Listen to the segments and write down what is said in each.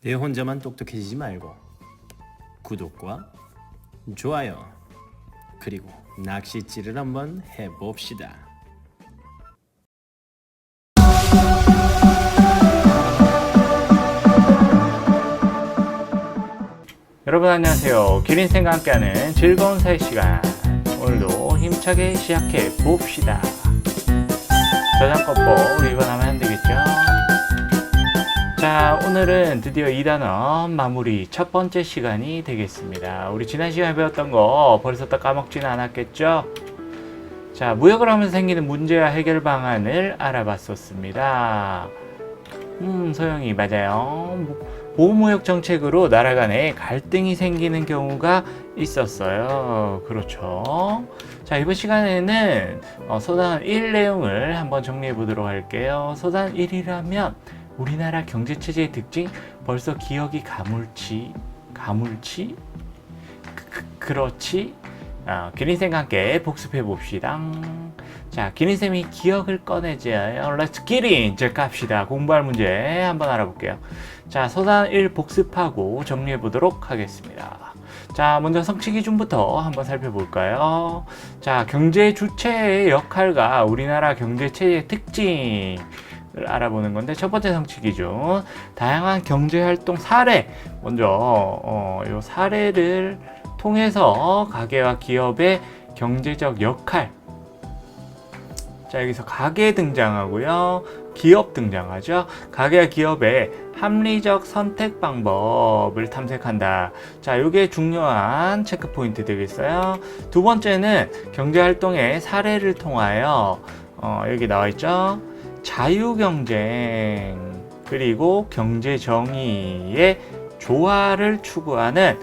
내 혼자만 똑똑해지지 말고 구독과 좋아요 그리고 낚싯질을 한번 해봅시다. 여러분 안녕하세요. 기린쌤과 함께하는 즐거운 사회 시간, 오늘도 힘차게 시작해 봅시다. 저작권법 위반하면 안 되겠죠? 자, 오늘은 드디어 2단원 마무리 첫 번째 시간이 되겠습니다. 우리 지난 시간에 배웠던 거 벌써 다 까먹지는 않았겠죠? 자, 무역을 하면서 생기는 문제와 해결 방안을 알아봤었습니다. 소영이 맞아요. 보호무역 정책으로 나라 간에 갈등이 생기는 경우가 있었어요. 그렇죠. 자, 이번 시간에는 소단 1 내용을 한번 정리해 보도록 할게요. 소단 1이라면 우리나라 경제체제의 특징, 벌써 기억이 가물치? 그렇지? 기린쌤과 함께 복습해 봅시다. 자, 기린쌤이 기억을 꺼내줘요. 렛츠 기린! 자, 갑시다. 공부할 문제 한번 알아볼게요. 자, 소단 1 복습하고 정리해 보도록 하겠습니다. 자, 먼저 성취 기준부터 한번 살펴볼까요? 자, 경제 주체의 역할과 우리나라 경제체제의 특징 을 알아보는 건데, 첫 번째 성취 기준, 다양한 경제활동 사례. 먼저 요 사례를 통해서 가게와 기업의 경제적 역할. 자, 여기서 가게 등장하고요, 기업 등장하죠. 가게와 기업의 합리적 선택 방법을 탐색한다. 자, 이게 중요한 체크 포인트 되겠어요. 두 번째는 경제활동의 사례를 통하여 여기 나와 있죠. 자유경쟁 그리고 경제정의의 조화를 추구하는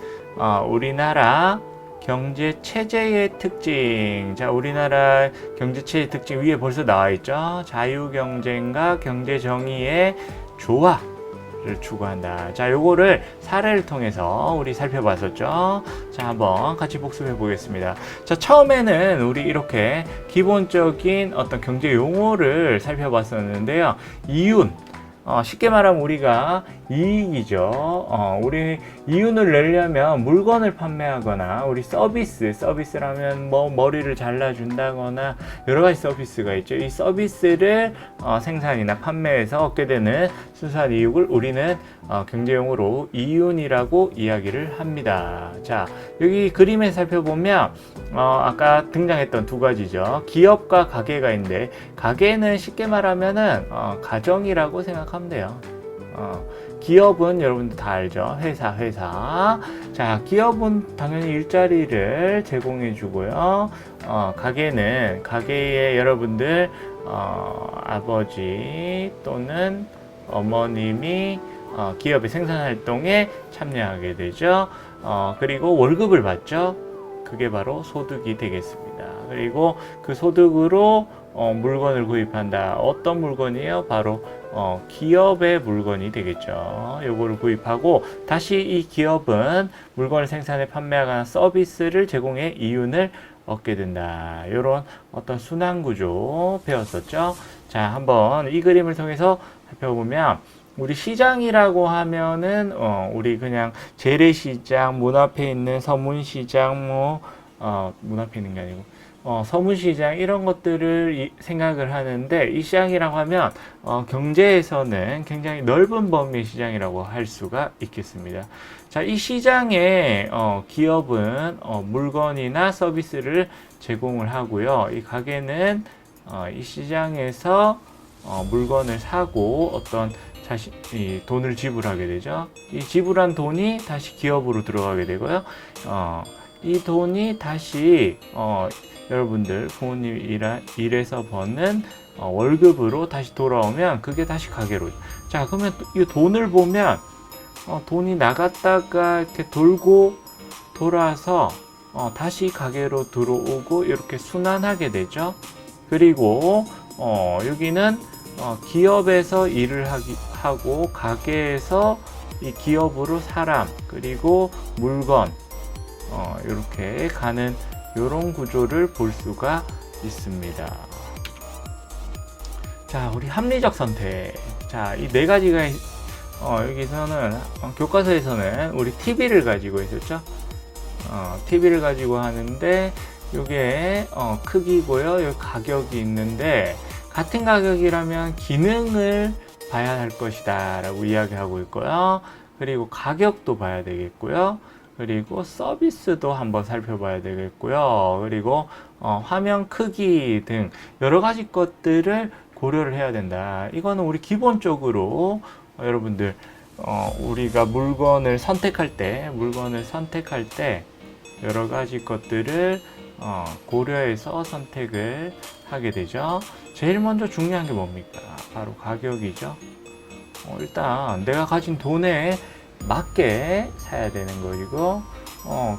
우리나라 경제체제의 특징. 자, 우리나라 경제체제의 특징 위에 벌써 나와 있죠. 자유경쟁과 경제정의의 조화를 추구한다. 자, 요거를 사례를 통해서 우리 살펴봤었죠. 자, 한번 같이 복습해 보겠습니다. 자, 처음에는 우리 이렇게 기본적인 어떤 경제 용어를 살펴봤었는데요. 이윤, 쉽게 말하면 우리가 이익이죠. 우리 이윤을 내려면 물건을 판매하거나, 우리 서비스라면 뭐 머리를 잘라준다거나 여러 가지 서비스가 있죠. 이 서비스를 생산이나 판매해서 얻게 되는 순수한 이익을 우리는 경제용어로 이윤이라고 이야기를 합니다. 자, 여기 그림에 살펴보면 아까 등장했던 두 가지죠. 기업과 가게가 있는데, 가게는 쉽게 말하면은 가정이라고 생각하면 돼요. 기업은 여러분들 다 알죠. 회사. 자, 기업은 당연히 일자리를 제공해 주고요. 가게는 가게에 여러분들 아버지 또는 어머님이 기업의 생산 활동에 참여하게 되죠. 그리고 월급을 받죠. 그게 바로 소득이 되겠습니다. 그리고 그 소득으로 물건을 구입한다. 어떤 물건이에요? 바로 기업의 물건이 되겠죠. 요거를 구입하고 다시 이 기업은 물건을 생산해 판매하거나 서비스를 제공해 이윤을 얻게 된다. 요런 어떤 순환 구조 배웠었죠. 자, 한번 이 그림을 통해서 살펴보면, 우리 시장이라고 하면은 우리 그냥 재래시장, 문 앞에 있는 서문시장, 문 앞에 있는 게 아니고 서문시장, 이런 것들을 생각을 하는데, 이 시장이라고 하면 경제에서는 굉장히 넓은 범위의 시장이라고 할 수가 있겠습니다. 자, 이 시장에 기업은 물건이나 서비스를 제공을 하고요. 이 가게는 이 시장에서 물건을 사고 어떤 이 돈을 지불하게 되죠. 이 지불한 돈이 다시 기업으로 들어가게 되고요. 이 돈이 다시 여러분들 부모님 일해서 버는 월급으로 다시 돌아오면 그게 다시 가게로. 자, 그러면 이 돈을 보면 돈이 나갔다가 이렇게 돌고 돌아서 다시 가게로 들어오고 이렇게 순환하게 되죠. 그리고 여기는 기업에서 일을 하고 가게에서 이 기업으로 사람 그리고 물건 이렇게 가는 이런 구조를 볼 수가 있습니다. 자, 우리 합리적 선택. 자, 이 네 가지가 여기서는 교과서에서는 우리 TV를 가지고 있었죠. TV를 가지고 하는데 이게 크기고요. 여기 가격이 있는데 같은 가격이라면 기능을 봐야 할 것이다 라고 이야기하고 있고요. 그리고 가격도 봐야 되겠고요. 그리고 서비스도 한번 살펴봐야 되겠고요. 그리고 화면 크기 등 여러 가지 것들을 고려를 해야 된다. 이거는 우리 기본적으로 여러분들 우리가 물건을 선택할 때 여러 가지 것들을 고려해서 선택을 하게 되죠. 제일 먼저 중요한 게 뭡니까? 바로 가격이죠. 일단 내가 가진 돈에 맞게 사야 되는 것이고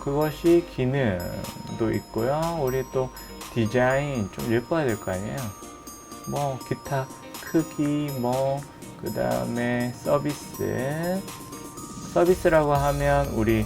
그것이 기능도 있고요. 우리 또 디자인 좀 예뻐야 될 거 아니에요. 뭐 기타 크기 그 다음에 서비스라고 하면 우리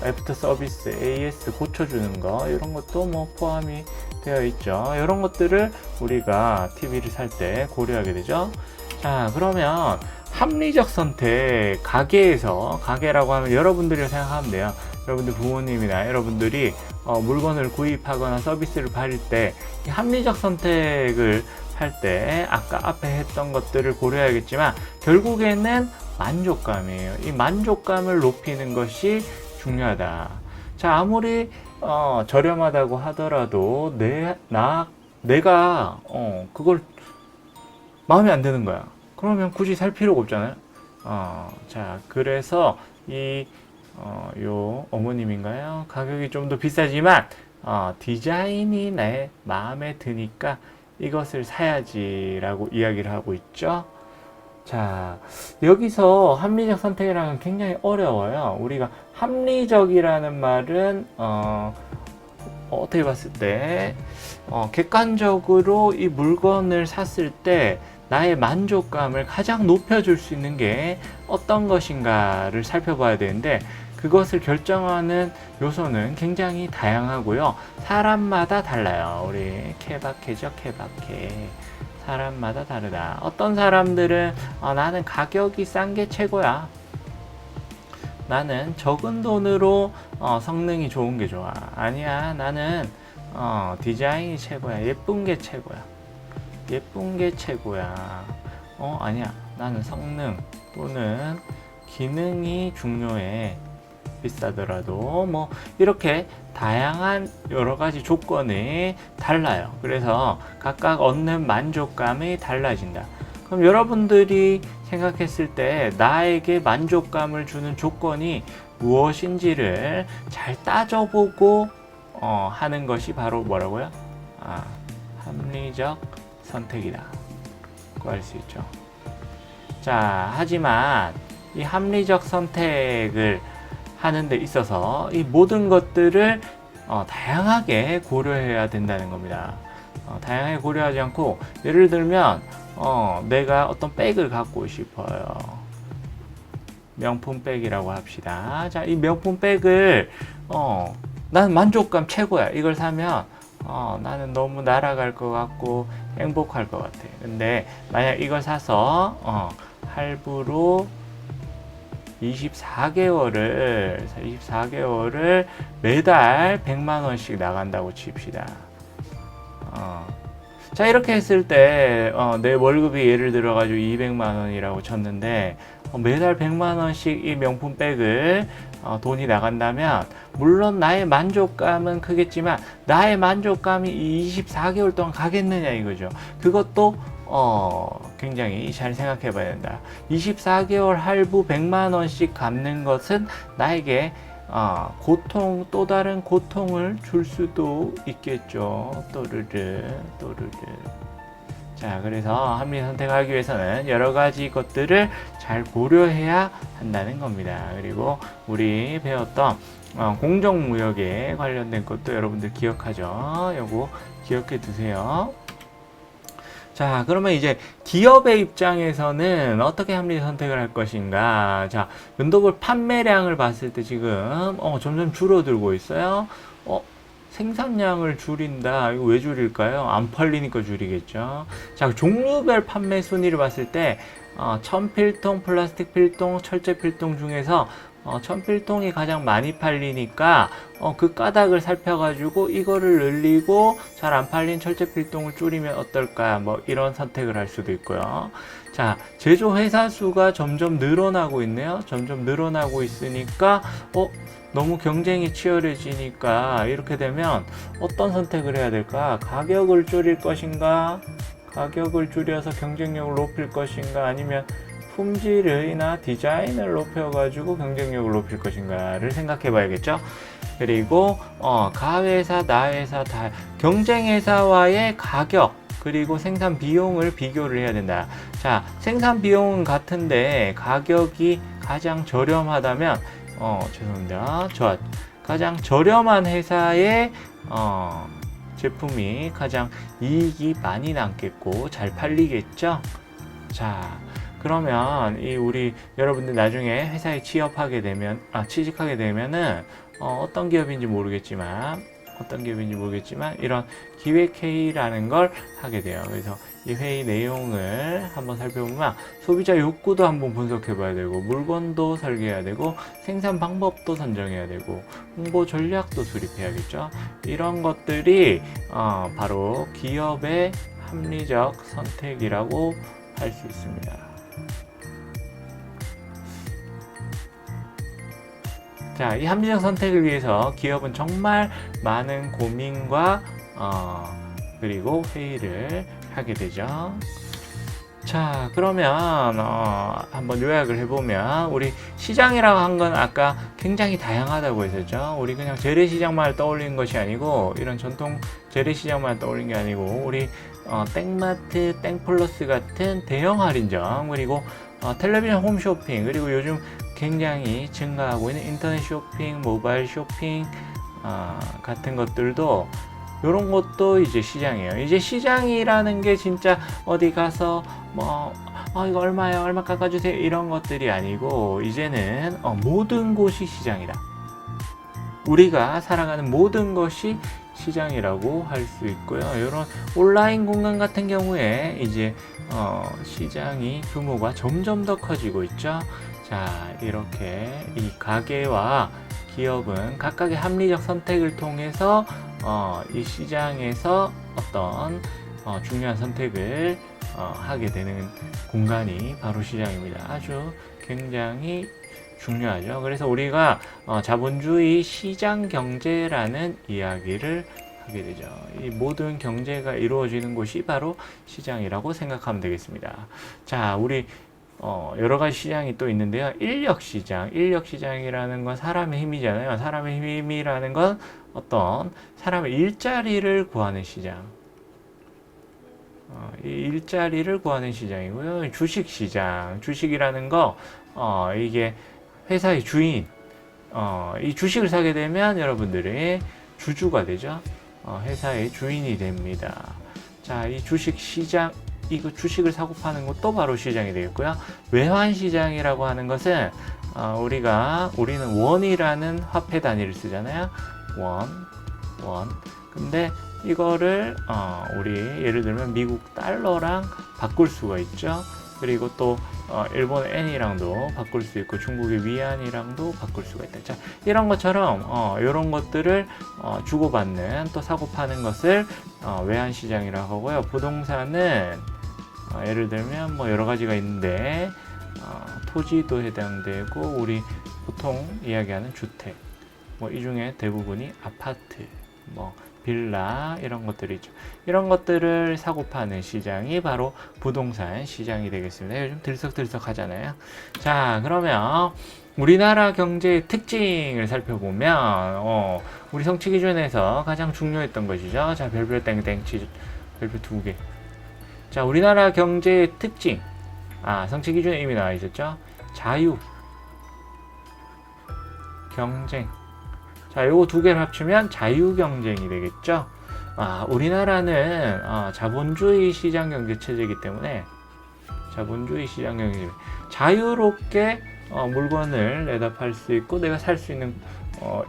애프터 서비스 AS 고쳐주는 거 이런 것도 뭐 포함이 되어 있죠. 이런 것들을 우리가 TV를 살 때 고려하게 되죠. 자, 그러면 합리적 선택, 가게라고 하면 여러분들이 생각하면 돼요. 여러분들 부모님이나 여러분들이 물건을 구입하거나 서비스를 받을 때 이 합리적 선택을 할 때 아까 앞에 했던 것들을 고려해야겠지만 결국에는 만족감이에요. 이 만족감을 높이는 것이 중요하다. 자, 아무리 저렴하다고 하더라도 내가 그걸 마음에 안 드는 거야. 그러면 굳이 살 필요가 없잖아요. 자, 그래서 요 어머님인가요? 가격이 좀 더 비싸지만 디자인이 내 마음에 드니까 이것을 사야지라고 이야기를 하고 있죠. 자, 여기서 합리적 선택이라는 건 굉장히 어려워요. 우리가 합리적이라는 말은 어떻게 봤을 때 객관적으로 이 물건을 샀을 때 나의 만족감을 가장 높여줄 수 있는 게 어떤 것인가를 살펴봐야 되는데 그것을 결정하는 요소는 굉장히 다양하고요. 사람마다 달라요. 우리 케바케죠, 케바케. 사람마다 다르다. 어떤 사람들은 나는 가격이 싼 게 최고야. 나는 적은 돈으로 성능이 좋은 게 좋아. 아니야, 나는 디자인이 최고야. 예쁜 게 최고야. 예쁜 게 최고야. 아니야, 나는 성능 또는 기능이 중요해. 비싸더라도 뭐 이렇게 다양한 여러 가지 조건이 달라요. 그래서 각각 얻는 만족감이 달라진다. 그럼 여러분들이 생각했을 때 나에게 만족감을 주는 조건이 무엇인지를 잘 따져보고 하는 것이 바로 뭐라고요? 합리적 선택이다. 고 할 수 있죠. 자, 하지만 이 합리적 선택을 하는 데 있어서 이 모든 것들을 다양하게 고려해야 된다는 겁니다. 다양하게 고려하지 않고 예를 들면 내가 어떤 백을 갖고 싶어요. 명품 백이라고 합시다. 자, 이 명품 백을 나는 만족감 최고야. 이걸 사면 나는 너무 날아갈 것 같고 행복할 것 같아. 근데 만약 이걸 사서 할부로 24개월을 매달 100만 원씩 나간다고 칩시다. 자, 이렇게 했을 때 내 월급이 예를 들어 가지고 200만 원이라고 쳤는데 매달 100만 원씩 이 명품 백을 돈이 나간다면 물론 나의 만족감은 크겠지만 나의 만족감이 24개월 동안 가겠느냐 이거죠. 그것도 굉장히 잘 생각해 봐야 된다. 24개월 할부 100만 원씩 갚는 것은 나에게 또 다른 고통을 줄 수도 있겠죠. 또르르. 자, 그래서 합리 선택하기 위해서는 여러 가지 것들을 잘 고려해야 한다는 겁니다. 그리고 우리 배웠던 공정무역에 관련된 것도 여러분들 기억하죠? 요거 기억해 두세요. 자, 그러면 이제 기업의 입장에서는 어떻게 합리 선택을 할 것인가. 자, 연도별 판매량을 봤을 때 지금 점점 줄어들고 있어요. 생산량을 줄인다. 이거 왜 줄일까요? 안 팔리니까 줄이겠죠. 자, 종류별 판매 순위를 봤을 때 천필통, 플라스틱 필통, 철제 필통 중에서 천필통이 가장 많이 팔리니까 그 까닭을 살펴가지고 이거를 늘리고 잘 안 팔린 철제 필통을 줄이면 어떨까, 뭐 이런 선택을 할 수도 있고요. 자, 제조 회사 수가 점점 늘어나고 있네요. 점점 늘어나고 있으니까 너무 경쟁이 치열해지니까 이렇게 되면 어떤 선택을 해야 될까? 가격을 줄일 것인가? 가격을 줄여서 경쟁력을 높일 것인가? 아니면 품질이나 디자인을 높여가지고 경쟁력을 높일 것인가를 생각해 봐야겠죠. 그리고 가회사, 나회사 다 경쟁회사와의 가격 그리고 생산 비용을 비교를 해야 된다. 자, 생산 비용은 같은데 가격이 가장 저렴하다면 죄송합니다. 가장 저렴한 회사의 제품이 가장 이익이 많이 남겠고 잘 팔리겠죠. 자, 그러면 우리 여러분들 나중에 회사에 취직하게 되면은 어떤 기업인지 모르겠지만 이런 기획회의라는 걸 하게 돼요. 그래서 이 회의 내용을 한번 살펴보면 소비자 욕구도 한번 분석해 봐야 되고, 물건도 설계해야 되고, 생산 방법도 선정해야 되고, 홍보 전략도 수립해야겠죠. 이런 것들이 바로 기업의 합리적 선택이라고 할 수 있습니다. 자, 이 합리적 선택을 위해서 기업은 정말 많은 고민과 그리고 회의를 하게 되죠. 자, 그러면 한번 요약을 해보면 우리 시장이라고 한 건 아까 굉장히 다양하다고 했었죠. 우리 그냥 재래시장만 떠올리는 것이 아니고, 이런 전통 재래시장만 떠올린 게 아니고, 우리 땡마트, 땡플러스 같은 대형 할인점, 그리고 텔레비전 홈쇼핑, 그리고 요즘 굉장히 증가하고 있는 인터넷 쇼핑, 모바일 쇼핑 같은 것들도, 이런 것도 이제 시장이에요. 이제 시장이라는 게 진짜 어디 가서 이거 얼마요? 얼마 깎아주세요. 이런 것들이 아니고, 이제는 모든 곳이 시장이다. 우리가 살아가는 모든 것이 시장이라고 할 수 있고요. 이런 온라인 공간 같은 경우에 이제 시장이 규모가 점점 더 커지고 있죠. 자, 이렇게 이 가게와 기업은 각각의 합리적 선택을 통해서 이 시장에서 어떤 중요한 선택을 하게 되는 공간이 바로 시장입니다. 아주 굉장히 중요하죠. 그래서 우리가 자본주의 시장 경제라는 이야기를 하게 되죠. 이 모든 경제가 이루어지는 곳이 바로 시장이라고 생각하면 되겠습니다. 자, 우리 여러 가지 시장이 또 있는데요. 인력시장이라는 건 사람의 힘이잖아요. 사람의 힘이라는 건 어떤 사람의 일자리를 구하는 시장. 이 일자리를 구하는 시장이고요. 주식시장. 주식이라는 거, 이게 회사의 주인. 이 주식을 사게 되면 여러분들이 주주가 되죠. 회사의 주인이 됩니다. 자, 이 주식시장, 이거 주식을 사고 파는 것도 바로 시장이 되겠고요. 외환시장이라고 하는 것은 우리는 원이라는 화폐 단위를 쓰잖아요. 원. 근데 이거를 우리 예를 들면 미국 달러랑 바꿀 수가 있죠. 그리고 또 일본 엔이랑도 바꿀 수 있고, 중국의 위안이랑도 바꿀 수가 있다. 자, 이런 것처럼 이런 것들을 주고받는, 또 사고 파는 것을 외환시장이라고 하고요. 부동산은 예를 들면 여러 가지가 있는데 토지도 해당되고, 우리 보통 이야기하는 주택, 이 중에 대부분이 아파트, 빌라, 이런 것들이죠. 이런 것들을 사고 파는 시장이 바로 부동산 시장이 되겠습니다. 요즘 들썩들썩 하잖아요. 자, 그러면 우리나라 경제의 특징을 살펴보면 우리 성취 기준에서 가장 중요했던 것이죠. 자, 별별 땡땡 치즈, 별별 2개. 자, 우리나라 경제의 특징. 성취 기준에 이미 나와 있었죠. 자유, 경쟁. 자, 요거 2개를 합치면 자유 경쟁이 되겠죠. 우리나라는 자본주의 시장 경제 체제이기 때문에, 자본주의 시장 경제, 자유롭게 물건을 내다 팔 수 있고 내가 살 수 있는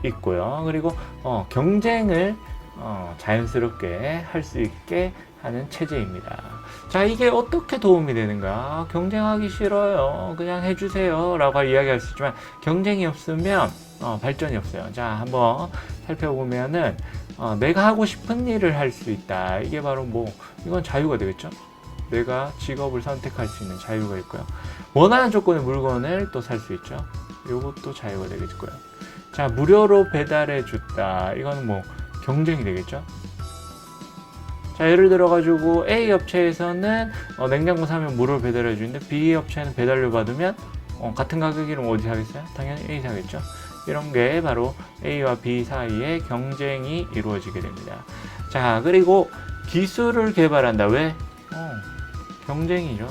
있고요. 그리고 경쟁을 자연스럽게 할 수 있게 하는 체제입니다. 자, 이게 어떻게 도움이 되는가? 경쟁하기 싫어요. 그냥 해주세요. 라고 이야기할 수 있지만, 경쟁이 없으면 발전이 없어요. 자, 한번 살펴보면은, 내가 하고 싶은 일을 할 수 있다. 이게 바로 이건 자유가 되겠죠? 내가 직업을 선택할 수 있는 자유가 있고요. 원하는 조건의 물건을 또 살 수 있죠. 이것도 자유가 되겠고요. 자, 무료로 배달해 줬다. 이건 경쟁이 되겠죠. 자, 예를 들어가지고 A 업체에서는 냉장고 사면 무료로 배달해 주는데 B 업체는 배달료 받으면 같은 가격이면 어디 사겠어요? 당연히 A 사겠죠. 이런 게 바로 A와 B 사이에 경쟁이 이루어지게 됩니다. 자, 그리고 기술을 개발한다. 왜? 경쟁이죠.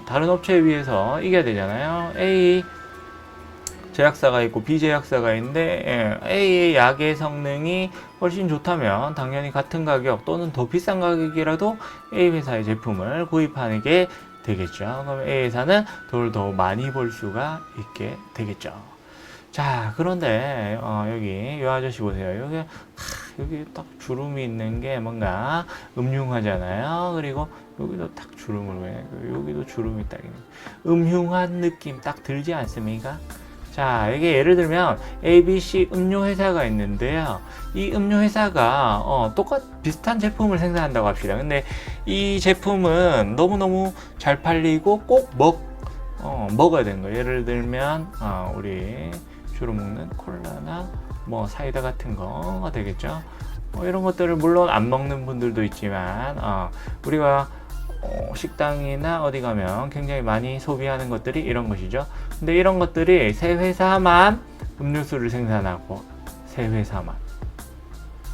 다른 업체에 비해서 이겨야 되잖아요. A 제약사가 있고 B 제약사가 있는데 A의 약의 성능이 훨씬 좋다면 당연히 같은 가격 또는 더 비싼 가격이라도 A 회사의 제품을 구입하는 게 되겠죠. 그럼 A 회사는 돈을 더 많이 벌 수가 있게 되겠죠. 자, 그런데 여기 이 아저씨 보세요. 여기 딱 주름이 있는 게 뭔가 음흉하잖아요. 그리고 여기도 딱 주름을 왜 여기도 주름이 딱 있는 음흉한 느낌 딱 들지 않습니까? 자, 이게 예를 들면 ABC 음료 회사가 있는데요. 이 음료 회사가 비슷한 제품을 생산한다고 합시다. 근데 이 제품은 너무너무 잘 팔리고 꼭 먹어야 되는 거예요. 예를 들면 우리 주로 먹는 콜라나 사이다 같은 거가 되겠죠. 이런 것들을 물론 안 먹는 분들도 있지만 우리가 식당이나 어디 가면 굉장히 많이 소비하는 것들이 이런 것이죠. 근데 이런 것들이 세 회사만 음료수를 생산하고 세 회사만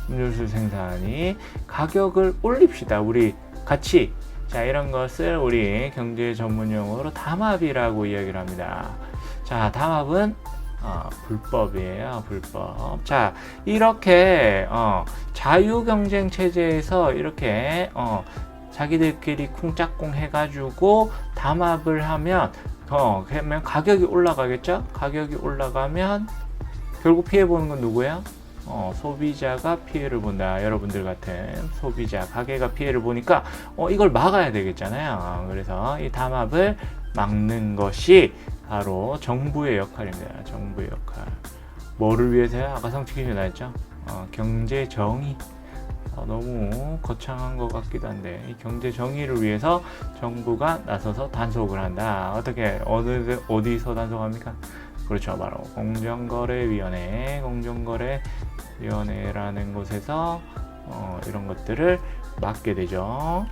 음료수 생산이 가격을 올립시다. 우리 같이. 자, 이런 것을 우리 경제 전문 용어로 담합이라고 이야기를 합니다. 자, 담합은 불법이에요. 불법. 자, 이렇게 자유 경쟁 체제에서 이렇게 자기들끼리 쿵짝꿍 해가지고 담합을 하면 그러면 가격이 올라가겠죠? 가격이 올라가면 결국 피해보는 건 누구예요? 소비자가 피해를 본다. 여러분들 같은 소비자, 가게가 피해를 보니까 이걸 막아야 되겠잖아요. 그래서 이 담합을 막는 것이 바로 정부의 역할입니다. 정부의 역할. 뭐를 위해서요? 아까 성취기준 나왔죠? 경제 정의. 너무 거창한 것 같기도 한데 이 경제 정의를 위해서 정부가 나서서 단속을 한다. 어떻게 어디서 단속합니까? 그렇죠, 바로 공정거래위원회라는 곳에서 이런 것들을 막게 되죠.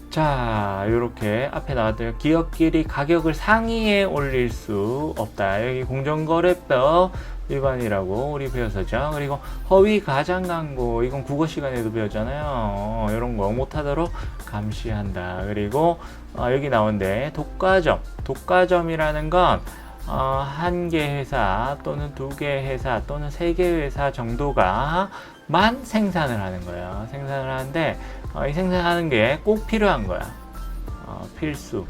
자, 이렇게 앞에 나왔던 기업끼리 가격을 상위에 올릴 수 없다. 여기 공정거래법 위반이라고 우리 배웠었죠. 그리고 허위 가장 광고, 이건 국어 시간에도 배웠잖아요. 이런 거 못하도록 감시한다. 그리고 여기 나온데 독과점이라는 건 한 개 회사 또는 두 개 회사 또는 세 개 회사 정도가 만 생산을 하는 거예요. 생산을 하는데 이 생산하는 게 꼭 필요한 거야. 필수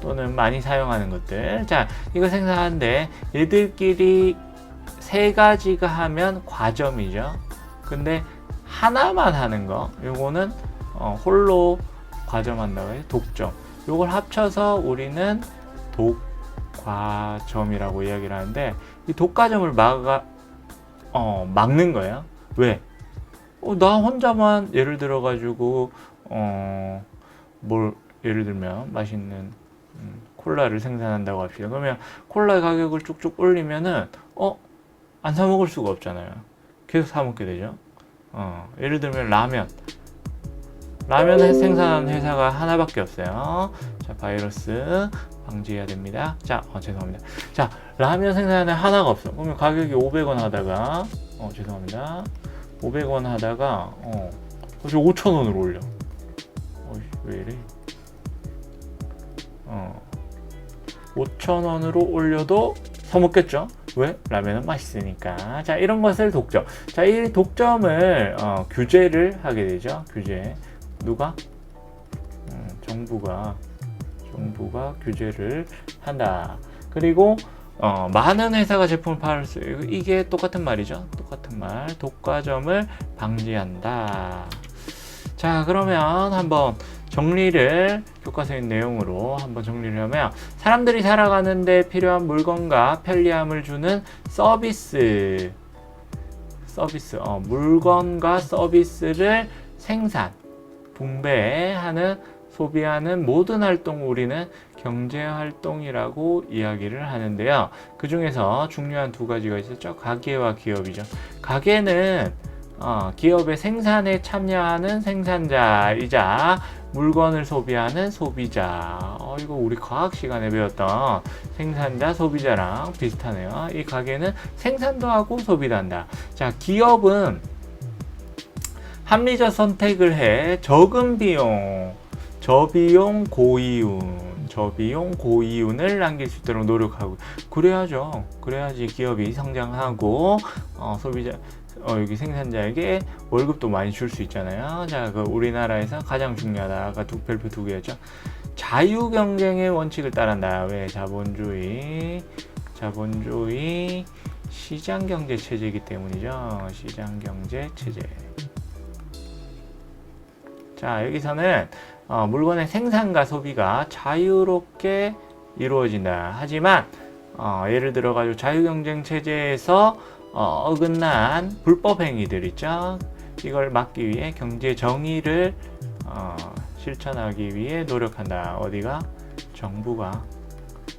또는 많이 사용하는 것들. 자, 이거 생산하는데 얘들끼리 세 가지가 하면 과점이죠. 근데 하나만 하는 거, 요거는 홀로 과점한다고 해요. 독점. 요걸 합쳐서 우리는 독과점이라고 이야기를 하는데 이 독과점을 막는 거예요. 왜? 나 혼자만 예를 들어 가지고 예를 들면 맛있는 콜라를 생산한다고 합시다. 그러면 콜라 가격을 쭉쭉 올리면은 안 사 먹을 수가 없잖아요. 계속 사 먹게 되죠. 예를 들면 라면을 생산하는 회사가 하나밖에 없어요. 자, 바이러스 방지해야 됩니다. 자, 죄송합니다. 자, 라면 생산하는 하나가 없어. 그러면 가격이 500원 하다가 죄송합니다. 500원 하다가 5,000원으로 올려. 왜 이래? 5,000원으로 올려도 사 먹겠죠? 왜? 라면은 맛있으니까. 자, 이런 것을 독점. 자, 이 독점을 규제를 하게 되죠. 규제. 누가? 정부가 규제를 한다. 그리고 많은 회사가 제품을 팔을 수 있고, 이게 똑같은 말이죠. 똑같은 말. 독과점을 방지한다. 자, 그러면 한번 정리를 교과서의 내용으로 한번 정리를 하면, 사람들이 살아가는데 필요한 물건과 편리함을 주는 서비스, 물건과 서비스를 생산, 분배하는, 소비하는 모든 활동을 우리는 경제활동이라고 이야기를 하는데요. 그 중에서 중요한 두 가지가 있었죠. 가계와 기업이죠. 가계는 기업의 생산에 참여하는 생산자이자 물건을 소비하는 소비자. 이거 우리 과학 시간에 배웠던 생산자, 소비자랑 비슷하네요. 이 가계는 생산도 하고 소비도 한다. 자, 기업은 합리적 선택을 해 적은 비용, 저비용 고이윤을 남길 수 있도록 노력하고, 그래야죠. 그래야지 기업이 성장하고 소비자, 여기 생산자에게 월급도 많이 줄 수 있잖아요. 자, 그 우리나라에서 가장 중요하다가 별표 두 개였죠. 자유 경쟁의 원칙을 따른다. 왜? 자본주의 시장 경제 체제이기 때문이죠. 시장 경제 체제. 자, 여기서는 물건의 생산과 소비가 자유롭게 이루어진다. 하지만 예를 들어 가지고 자유경쟁 체제에서 어긋난 불법 행위들 있죠. 이걸 막기 위해 경제 정의를 실천하기 위해 노력한다. 어디가? 정부가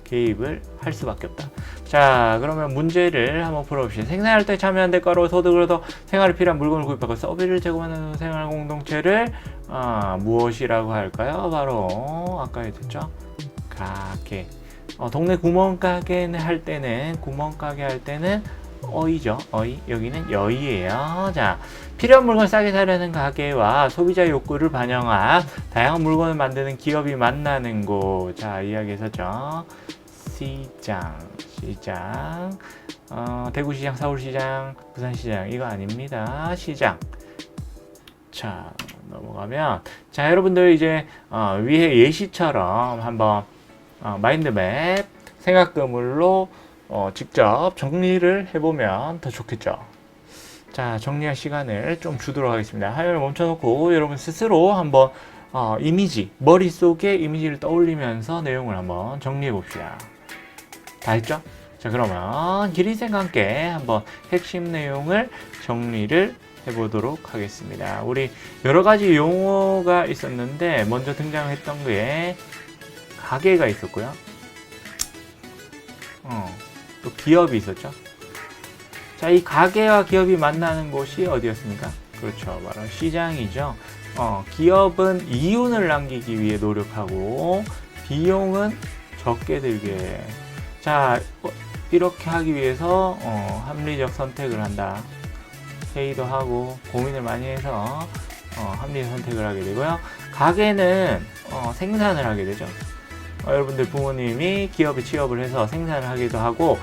개입을 할 수밖에 없다. 자, 그러면 문제를 한번 풀어봅시다. 생산활동에 참여한 대가로 소득을 얻어 생활에 필요한 물건을 구입하고 서비스를 제공하는 생활 공동체를 무엇이라고 할까요? 바로 아까 했죠. 가게. 동네 구멍가게 할 때는 어이죠. 어이. 여기는 여의예요. 자, 필요한 물건을 싸게 사려는 가게와 소비자 욕구를 반영한 다양한 물건을 만드는 기업이 만나는 곳. 자, 이야기했었죠. 시장. 대구시장, 서울시장, 부산시장. 이거 아닙니다. 시장. 자, 넘어가면, 자, 여러분들 이제 위에 예시처럼 한번 마인드맵 생각그물로 직접 정리를 해보면 더 좋겠죠. 자, 정리할 시간을 좀 주도록 하겠습니다. 화면을 멈춰놓고 여러분 스스로 한번 머릿속에 이미지를 떠올리면서 내용을 한번 정리해 봅시다. 다 했죠? 자, 그러면 기린쌤과 함께 한번 핵심 내용을 정리를 해보도록 하겠습니다. 우리 여러 가지 용어가 있었는데 먼저 등장했던 게 가게가 있었고요. 또 기업이 있었죠. 자, 이 가게와 기업이 만나는 곳이 어디였습니까? 그렇죠. 바로 시장이죠. 기업은 이윤을 남기기 위해 노력하고 비용은 적게 들게. 자, 이렇게 하기 위해서 합리적 선택을 한다. 회의도 하고 고민을 많이 해서 합리적 선택을 하게 되고요. 가게는 생산을 하게 되죠. 여러분들 부모님이 기업에 취업을 해서 생산을 하기도 하고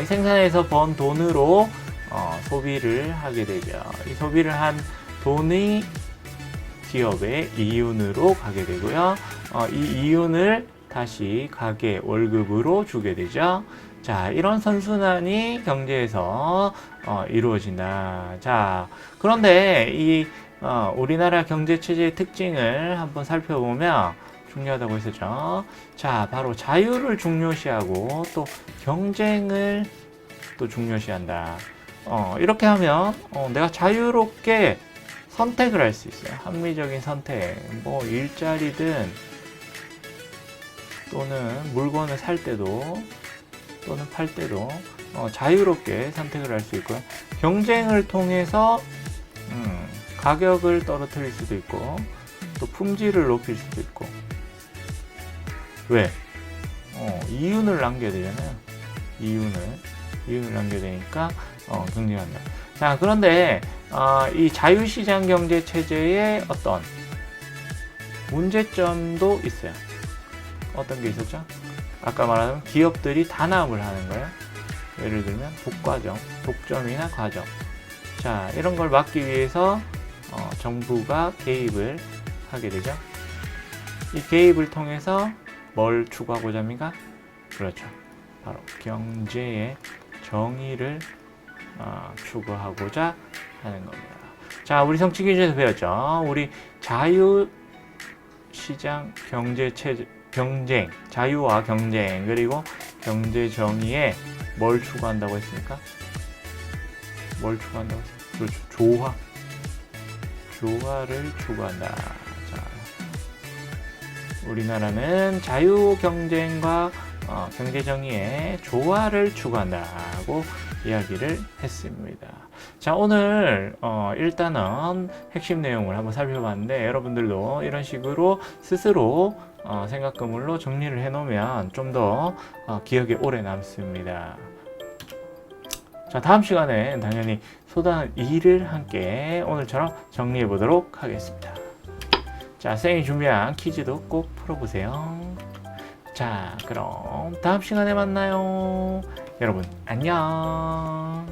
이 생산에서 번 돈으로 소비를 하게 되죠. 이 소비를 한 돈이 기업의 이윤으로 가게 되고요. 이 이윤을 다시 가게 월급으로 주게 되죠. 자, 이런 선순환이 경제에서 이루어진다. 자, 그런데 이 우리나라 경제 체제의 특징을 한번 살펴보면 중요하다고 했었죠. 자, 바로 자유를 중요시하고 또 경쟁을 또 중요시한다. 이렇게 하면 내가 자유롭게 선택을 할 수 있어요. 합리적인 선택. 뭐 일자리든 또는 물건을 살 때도 또는 팔 때도 자유롭게 선택을 할 수 있고요. 경쟁을 통해서 가격을 떨어뜨릴 수도 있고 또 품질을 높일 수도 있고. 왜? 이윤을 남겨야 되잖아요. 이윤을 남겨야 되니까 경쟁한다. 자, 그런데 이 자유시장 경제 체제에 어떤 문제점도 있어요. 어떤 게 있었죠? 아까 말한 기업들이 단합을 하는 거예요. 예를 들면 독점이나 과점. 자, 이런 걸 막기 위해서 정부가 개입을 하게 되죠. 이 개입을 통해서 뭘 추구하고자 합니까? 그렇죠. 바로 경제의 정의를 추구하고자 하는 겁니다. 자, 우리 성취기준에서 배웠죠. 우리 자유시장 경제체제 경쟁, 자유와 경쟁, 그리고 경제 정의에 뭘 추구한다고 했습니까? 뭘 추구한다고 했습니까? 그렇죠. 조화를 추구한다. 자, 우리나라는 자유 경쟁과 경제 정의의 조화를 추구한다고 이야기를 했습니다. 자, 오늘 일단은 핵심 내용을 한번 살펴봤는데 여러분들도 이런 식으로 스스로 생각그물로 정리를 해놓으면 좀 더 기억에 오래 남습니다. 자, 다음 시간에 당연히 소단 2를 함께 오늘처럼 정리해 보도록 하겠습니다. 자, 쌤이 준비한 퀴즈도 꼭 풀어보세요. 자, 그럼 다음 시간에 만나요. 여러분, 안녕.